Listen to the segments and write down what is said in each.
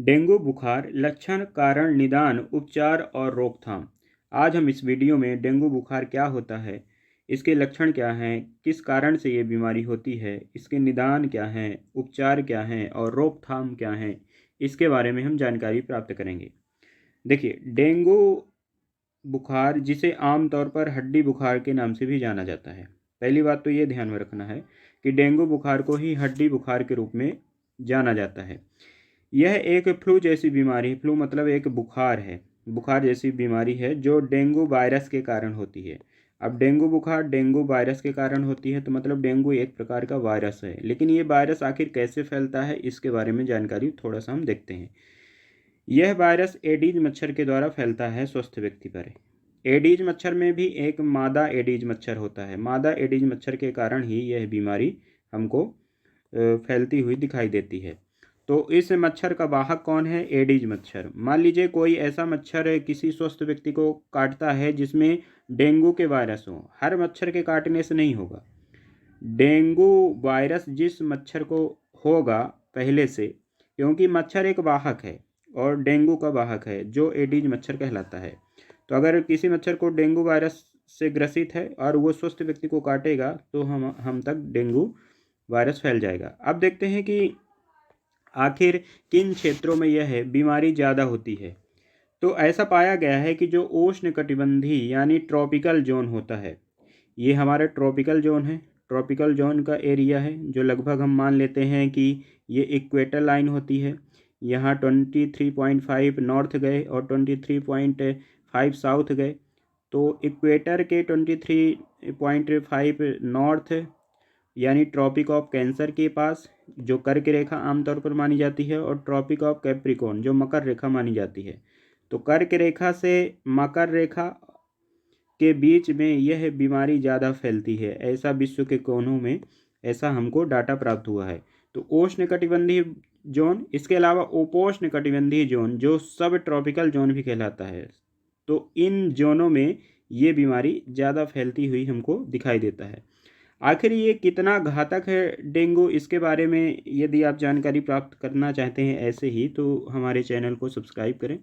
Dengue बुखार लक्षण, कारण, निदान, उपचार और रोकथाम। आज हम इस वीडियो में डेंगू बुखार क्या होता है, इसके लक्षण क्या हैं, किस कारण से ये बीमारी होती है, इसके निदान क्या हैं, उपचार क्या हैं और रोकथाम क्या हैं, इसके बारे में हम जानकारी प्राप्त करेंगे। देखिए, डेंगू बुखार जिसे आमतौर पर हड्डी बुखार के नाम से भी जाना जाता है। पहली बात तो ये ध्यान में रखना है कि डेंगू बुखार को ही हड्डी बुखार के रूप में जाना जाता है। यह एक फ्लू जैसी बीमारी, फ्लू मतलब एक बुखार है, बुखार जैसी बीमारी है जो डेंगू वायरस के कारण होती है। अब डेंगू बुखार डेंगू वायरस के कारण होती है, तो मतलब डेंगू एक प्रकार का वायरस है। लेकिन ये वायरस आखिर कैसे फैलता है, इसके बारे में जानकारी थोड़ा सा हम देखते हैं। यह वायरस एडीज मच्छर के द्वारा फैलता है स्वस्थ व्यक्ति पर। एडीज मच्छर में भी एक मादा एडीज मच्छर होता है। मादा एडीज मच्छर के कारण ही यह बीमारी हमको फैलती हुई दिखाई देती है। तो इस मच्छर का वाहक कौन है? एडीज मच्छर। मान लीजिए कोई ऐसा मच्छर किसी स्वस्थ व्यक्ति को काटता है जिसमें डेंगू के वायरस हो। हर मच्छर के काटने से नहीं होगा। डेंगू वायरस जिस मच्छर को होगा पहले से, क्योंकि मच्छर एक वाहक है और डेंगू का वाहक है जो एडीज मच्छर कहलाता है। तो अगर किसी मच्छर को डेंगू वायरस से ग्रसित है और वो स्वस्थ व्यक्ति को काटेगा तो हम तक डेंगू वायरस फैल जाएगा। अब देखते हैं कि आखिर किन क्षेत्रों में यह बीमारी ज़्यादा होती है। तो ऐसा पाया गया है कि जो उष्णकटिबंधीय यानी ट्रॉपिकल जोन होता है, ये हमारा ट्रॉपिकल जोन है। ट्रॉपिकल जोन का एरिया है जो लगभग हम मान लेते हैं कि ये इक्वेटर लाइन होती है। यहाँ 23.5 नॉर्थ गए और 23.5 साउथ गए। तो इक्वेटर के 23.5 नॉर्थ यानी ट्रॉपिक ऑफ कैंसर के पास जो कर्क रेखा आमतौर पर मानी जाती है, और ट्रॉपिक ऑफ कैप्रिकॉर्न जो मकर रेखा मानी जाती है। तो कर्क रेखा से मकर रेखा के बीच में यह बीमारी ज़्यादा फैलती है, ऐसा विश्व के कोनों में ऐसा हमको डाटा प्राप्त हुआ है। तो उष्णकटिबंधीय जोन, इसके अलावा उपोष्णकटिबंधीय जोन जो सब ट्रॉपिकल जोन भी कहलाता है, तो इन जोनों में ये बीमारी ज़्यादा फैलती हुई हमको दिखाई देता है। आखिर ये कितना घातक है डेंगू, इसके बारे में यदि आप जानकारी प्राप्त करना चाहते हैं ऐसे ही, तो हमारे चैनल को सब्सक्राइब करें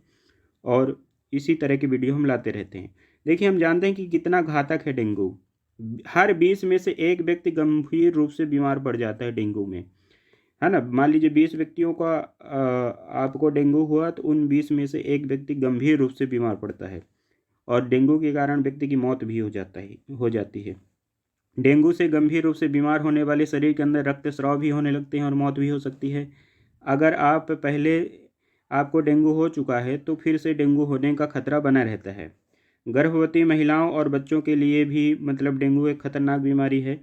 और इसी तरह की वीडियो हम लाते रहते हैं। देखिए, हम जानते हैं कि कितना घातक है डेंगू। हर 20 में से एक व्यक्ति गंभीर रूप से बीमार पड़ जाता है डेंगू में, है ना। मान लीजिए 20 व्यक्तियों का आपको डेंगू हुआ, तो उन 20 में से एक व्यक्ति गंभीर रूप से बीमार पड़ता है और डेंगू के कारण व्यक्ति की मौत भी हो जाती है। डेंगू से गंभीर रूप से बीमार होने वाले शरीर के अंदर रक्तस्राव भी होने लगते हैं और मौत भी हो सकती है। अगर आप पहले आपको डेंगू हो चुका है तो फिर से डेंगू होने का खतरा बना रहता है। गर्भवती महिलाओं और बच्चों के लिए भी मतलब डेंगू एक खतरनाक बीमारी है।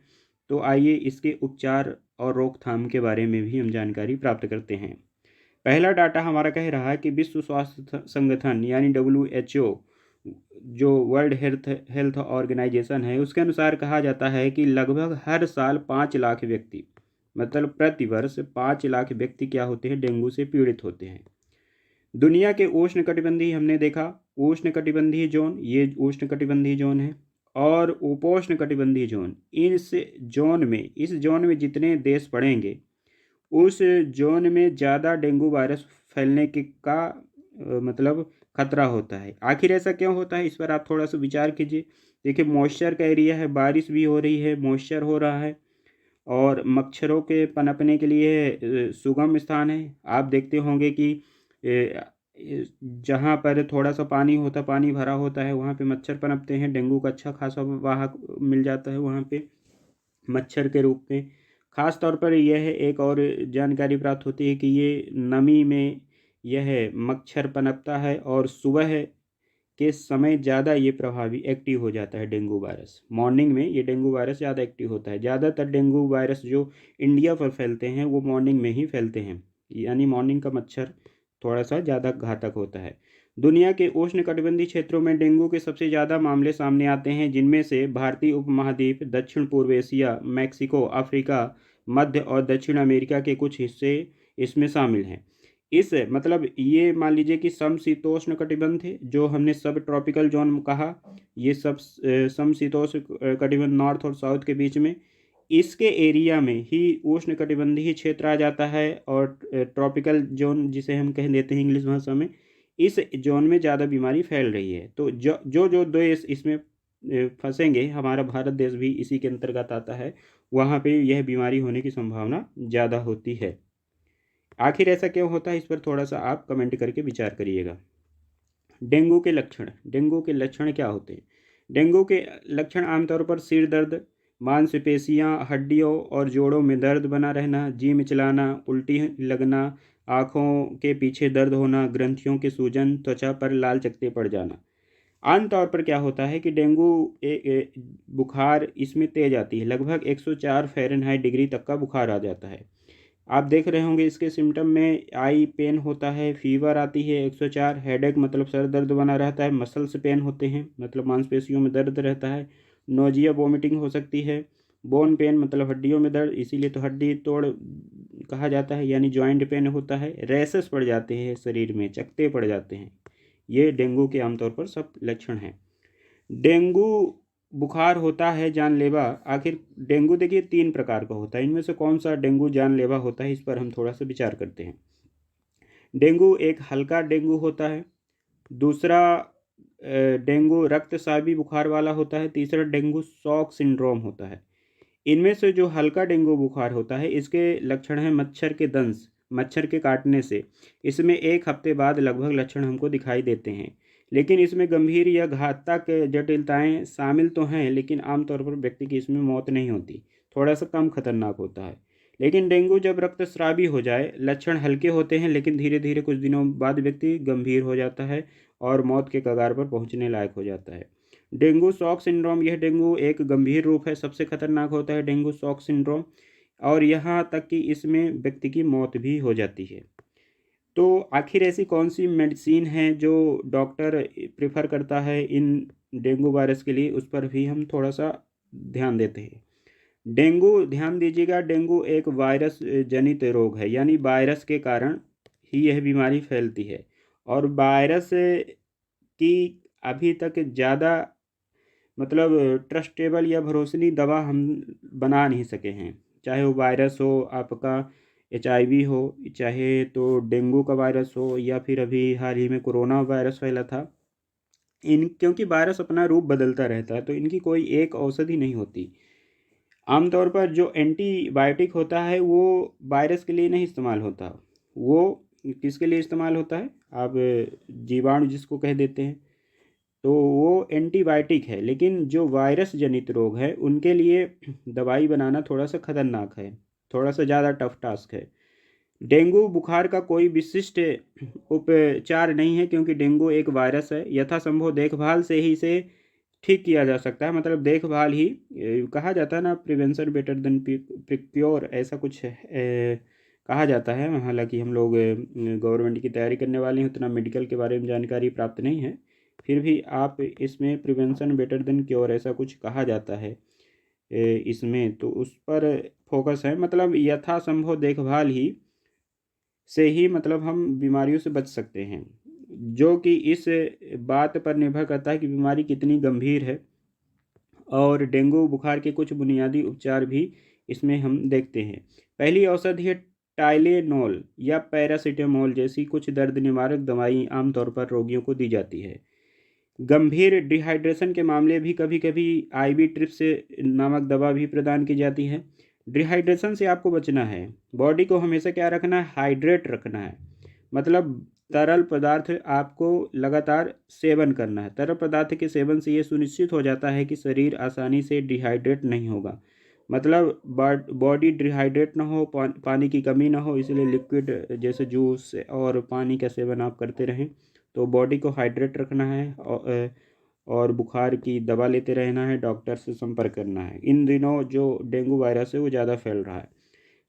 तो आइए इसके उपचार और रोकथाम के बारे में भी हम जानकारी प्राप्त करते हैं। पहला डाटा हमारा कह रहा है कि विश्व स्वास्थ्य संगठन यानी WHO, जो वर्ल्ड हेल्थ ऑर्गेनाइजेशन है, उसके अनुसार कहा जाता है कि लगभग हर साल 5 लाख व्यक्ति, मतलब प्रति वर्ष 5 लाख व्यक्ति क्या होते हैं, डेंगू से पीड़ित होते हैं। दुनिया के उष्णकटिबंधीय हमने देखा, उष्णकटिबंधीय जोन, ये उष्णकटिबंधीय जोन है, और उपोष्णकटिबंधीय जोन। इस जोन में जितने देश पड़ेंगे उस जोन में ज़्यादा डेंगू वायरस फैलने का मतलब खतरा होता है। आखिर ऐसा क्यों होता है, इस पर आप थोड़ा सा विचार कीजिए। देखिए, मॉइस्चर का एरिया है, बारिश भी हो रही है, मॉइस्चर हो रहा है और मच्छरों के पनपने के लिए सुगम स्थान है। आप देखते होंगे कि जहाँ पर थोड़ा सा पानी भरा होता है, वहाँ पे मच्छर पनपते हैं। डेंगू का अच्छा खासा वाहक मिल जाता है वहाँ पे मच्छर के रूप में। ख़ास तौर पर यह एक और जानकारी प्राप्त होती है कि ये नमी में यह मच्छर पनपता है और सुबह के समय ज़्यादा ये प्रभावी एक्टिव हो जाता है डेंगू वायरस। मॉर्निंग में ये डेंगू वायरस ज़्यादा एक्टिव होता है। ज़्यादातर डेंगू वायरस जो इंडिया पर फैलते हैं वो मॉर्निंग में ही फैलते हैं, यानी मॉर्निंग का मच्छर थोड़ा सा ज़्यादा घातक होता है। दुनिया के उष्णकटिबंधीय क्षेत्रों में डेंगू के सबसे ज़्यादा मामले सामने आते हैं, जिनमें से भारतीय उपमहाद्वीप, दक्षिण पूर्व एशिया, मैक्सिको, अफ्रीका, मध्य और दक्षिण अमेरिका के कुछ हिस्से इसमें शामिल हैं। इस मतलब ये मान लीजिए कि समशीतोष्ण कटिबंध है, जो हमने सब ट्रॉपिकल जोन कहा, ये सब समशीतोष्ण कटिबंध नॉर्थ और साउथ के बीच में। इसके एरिया में ही उष्णकटिबंधीय क्षेत्र आ जाता है और ट्रॉपिकल जोन जिसे हम कह देते हैं इंग्लिश भाषा में, इस जोन में ज़्यादा बीमारी फैल रही है। तो जो देश इसमें फंसेंगे, हमारा भारत देश भी इसी के अंतर्गत आता है, वहाँ पे यह बीमारी होने की संभावना ज़्यादा होती है। आखिर ऐसा क्यों होता है, इस पर थोड़ा सा आप कमेंट करके विचार करिएगा। डेंगू के लक्षण, डेंगू के लक्षण क्या होते हैं? डेंगू के लक्षण आमतौर पर सिर दर्द, मांसपेशियां, हड्डियों और जोड़ों में दर्द बना रहना, जी मिचलाना, उल्टी लगना, आँखों के पीछे दर्द होना, ग्रंथियों के सूजन, त्वचा पर लाल चकत्ते पड़ जाना। आम तौर पर क्या होता है कि डेंगू बुखार इसमें तेज आती है, लगभग 104 फ़ारेनहाइट डिग्री तक का बुखार आ जाता है। आप देख रहे होंगे इसके सिम्टम में आई पेन होता है, फीवर आती है 104, हेडेक मतलब सर दर्द बना रहता है, मसल्स पेन होते हैं मतलब मांसपेशियों में दर्द रहता है, नोजिया वोमिटिंग हो सकती है, बोन पेन मतलब हड्डियों में दर्द, इसीलिए तो हड्डी तोड़ कहा जाता है, यानी जॉइंट पेन होता है, रैसेस पड़ जाते हैं शरीर में, चकत्ते पड़ जाते हैं। ये डेंगू के आमतौर पर सब लक्षण हैं। डेंगू बुखार होता है जानलेवा। आखिर डेंगू देखिए 3 प्रकार का होता है, इनमें से कौन सा डेंगू जानलेवा होता है, इस पर हम थोड़ा सा विचार करते हैं। डेंगू एक हल्का डेंगू होता है, दूसरा डेंगू रक्तस्रावी बुखार वाला होता है, तीसरा डेंगू शॉक सिंड्रोम होता है। इनमें से जो हल्का डेंगू बुखार होता है, इसके लक्षण हैं मच्छर के दंश, मच्छर के काटने से। इसमें 1 हफ्ते बाद लगभग लक्षण हमको दिखाई देते हैं, लेकिन इसमें गंभीर या घातक जटिलताएं शामिल तो हैं, लेकिन आमतौर पर व्यक्ति की इसमें मौत नहीं होती, थोड़ा सा कम खतरनाक होता है। लेकिन डेंगू जब रक्तस्रावी हो जाए, लक्षण हल्के होते हैं, लेकिन धीरे धीरे कुछ दिनों बाद व्यक्ति गंभीर हो जाता है और मौत के कगार पर पहुंचने लायक हो जाता है। डेंगू शॉक सिंड्रोम, यह डेंगू एक गंभीर रूप है, सबसे खतरनाक होता है डेंगू शॉक सिंड्रोम, और यहाँ तक कि इसमें व्यक्ति की मौत भी हो जाती है। तो आखिर ऐसी कौन सी मेडिसिन है जो डॉक्टर प्रेफर करता है इन डेंगू वायरस के लिए, उस पर भी हम थोड़ा सा ध्यान देते हैं। डेंगू, ध्यान दीजिएगा, डेंगू एक वायरस जनित रोग है, यानी वायरस के कारण ही यह बीमारी फैलती है, और वायरस की अभी तक ज़्यादा मतलब ट्रस्टेबल या भरोसेनी दवा हम बना नहीं सके हैं। चाहे वो वायरस हो आपका HIV हो, चाहे तो डेंगू का वायरस हो, या फिर अभी हाल ही में कोरोना वायरस फैला था। इन क्योंकि वायरस अपना रूप बदलता रहता है, तो इनकी कोई एक औषधि नहीं होती। आमतौर पर जो एंटीबायोटिक होता है वो वायरस के लिए नहीं इस्तेमाल होता, वो किसके लिए इस्तेमाल होता है, आप जीवाणु जिसको कह देते हैं, तो वो एंटीबायोटिक है। लेकिन जो वायरस जनित रोग है उनके लिए दवाई बनाना थोड़ा सा खतरनाक है, थोड़ा सा ज़्यादा टफ टास्क है। डेंगू बुखार का कोई विशिष्ट उपचार नहीं है, क्योंकि डेंगू एक वायरस है, यथासंभव देखभाल से ही इसे ठीक किया जा सकता है, मतलब देखभाल ही कहा जाता है ना, प्रिवेंशन बेटर देन प्योर, ऐसा कुछ कहा जाता है। हालांकि हम लोग गवर्नमेंट की तैयारी करने वाले हैं, उतना मेडिकल के बारे में जानकारी प्राप्त नहीं है, फिर भी आप इसमें प्रिवेंशन बेटर देन क्योर ऐसा कुछ कहा जाता है इसमें, तो उस पर फोकस है, मतलब यथासंभव देखभाल ही से ही मतलब हम बीमारियों से बच सकते हैं, जो कि इस बात पर निर्भर करता है कि बीमारी कितनी गंभीर है। और डेंगू बुखार के कुछ बुनियादी उपचार भी इसमें हम देखते हैं। पहली औषधि है टाइलेनॉल या पैरासीटामोल जैसी कुछ दर्द निवारक दवाई आमतौर पर रोगियों को दी जाती है। गंभीर डिहाइड्रेशन के मामले भी कभी कभी IV ट्रिप्स नामक दवा भी प्रदान की जाती है। डिहाइड्रेशन से आपको बचना है, बॉडी को हमेशा क्या रखना है, हाइड्रेट रखना है, मतलब तरल पदार्थ आपको लगातार सेवन करना है। तरल पदार्थ के सेवन से ये सुनिश्चित हो जाता है कि शरीर आसानी से डिहाइड्रेट नहीं होगा, मतलब बॉडी डिहाइड्रेट ना हो, पानी की कमी ना हो, इसलिए लिक्विड जैसे जूस और पानी का सेवन आप करते रहें, तो बॉडी को हाइड्रेट रखना है, और बुखार की दवा लेते रहना है, डॉक्टर से संपर्क करना है। इन दिनों जो डेंगू वायरस है वो ज़्यादा फैल रहा है।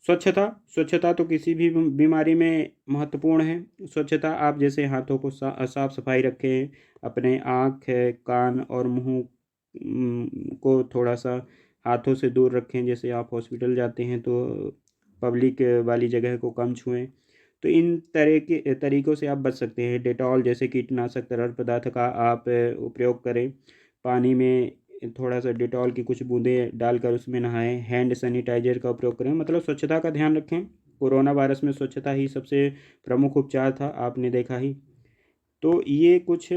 स्वच्छता, स्वच्छता तो किसी भी बीमारी में महत्वपूर्ण है। स्वच्छता, आप जैसे हाथों को साफ सफाई रखें, अपने आँख कान और मुंह को थोड़ा सा हाथों से दूर रखें, जैसे आप हॉस्पिटल जाते हैं तो पब्लिक वाली जगह को कम छुएं, तो इन तरह के तरीक़ों से आप बच सकते हैं। डेटॉल जैसे कीटनाशक तरल पदार्थ का आप उपयोग करें, पानी में थोड़ा सा डिटॉल की कुछ बूंदें डालकर उसमें नहाएं। हैंड सैनिटाइजर का उपयोग करें, मतलब स्वच्छता का ध्यान रखें। कोरोना वायरस में स्वच्छता ही सबसे प्रमुख उपचार था, आपने देखा ही। तो ये कुछ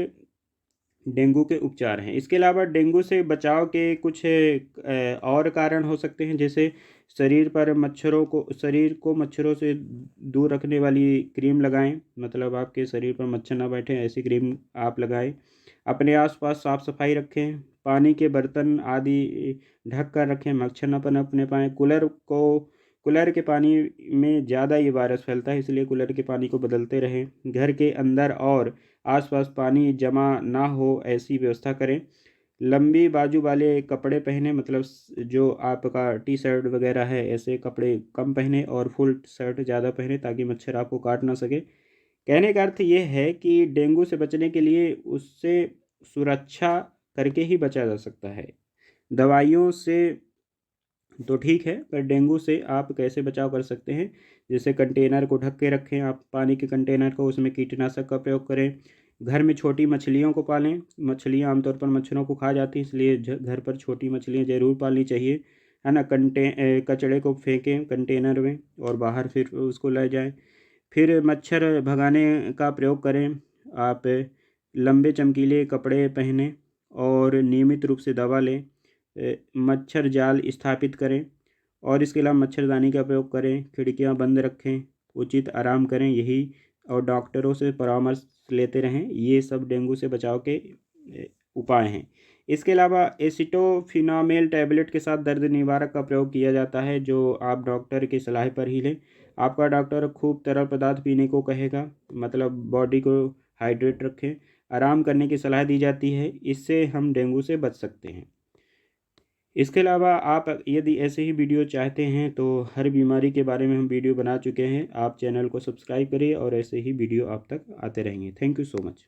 डेंगू के उपचार हैं। इसके अलावा डेंगू से बचाव के कुछ और कारण हो सकते हैं, जैसे शरीर को मच्छरों से दूर रखने वाली क्रीम लगाएं, मतलब आपके शरीर पर मच्छर ना बैठे ऐसी क्रीम आप लगाएं। अपने आसपास साफ सफाई रखें। पानी के बर्तन आदि ढक कर रखें, मच्छर न पनपने पाएँ। कूलर के पानी में ज़्यादा ये वायरस फैलता है, इसलिए कूलर के पानी को बदलते रहें। घर के अंदर और आसपास पानी जमा ना हो ऐसी व्यवस्था करें। लंबी बाजू वाले कपड़े पहने, मतलब जो आपका टी शर्ट वगैरह है ऐसे कपड़े कम पहने और फुल शर्ट ज़्यादा पहने, ताकि मच्छर आपको काट ना सके। कहने का अर्थ ये है कि डेंगू से बचने के लिए उससे सुरक्षा करके ही बचा जा सकता है। दवाइयों से तो ठीक है, पर डेंगू से आप कैसे बचाव कर सकते हैं? जैसे कंटेनर को ढक के रखें आप, पानी के कंटेनर को, उसमें कीटनाशक का प्रयोग करें। घर में छोटी मछलियों को पालें। मछलियाँ आमतौर पर मच्छरों को खा जाती हैं, इसलिए घर पर छोटी मछलियाँ ज़रूर पालनी चाहिए, है ना। कचड़े को फेंकें कंटेनर में और बाहर फिर उसको ले जाएं। फिर मच्छर भगाने का प्रयोग करें आप। लंबे चमकीले कपड़े पहनें और नियमित रूप से दवा लें। मच्छर जाल स्थापित करें और इसके अलावा मच्छरदानी का प्रयोग करें। खिड़कियां बंद रखें, उचित आराम करें, यही और डॉक्टरों से परामर्श लेते रहें। ये सब डेंगू से बचाव के उपाय हैं। इसके अलावा एसिटोफिनामेल टैबलेट के साथ दर्द निवारक का प्रयोग किया जाता है, जो आप डॉक्टर की सलाह पर ही लें। आपका डॉक्टर खूब तरल पदार्थ पीने को कहेगा, मतलब बॉडी को हाइड्रेट रखें। आराम करने की सलाह दी जाती है, इससे हम डेंगू से बच सकते हैं। इसके अलावा आप यदि ऐसे ही वीडियो चाहते हैं तो हर बीमारी के बारे में हम वीडियो बना चुके हैं। आप चैनल को सब्सक्राइब करिए और ऐसे ही वीडियो आप तक आते रहेंगे। Thank you so much.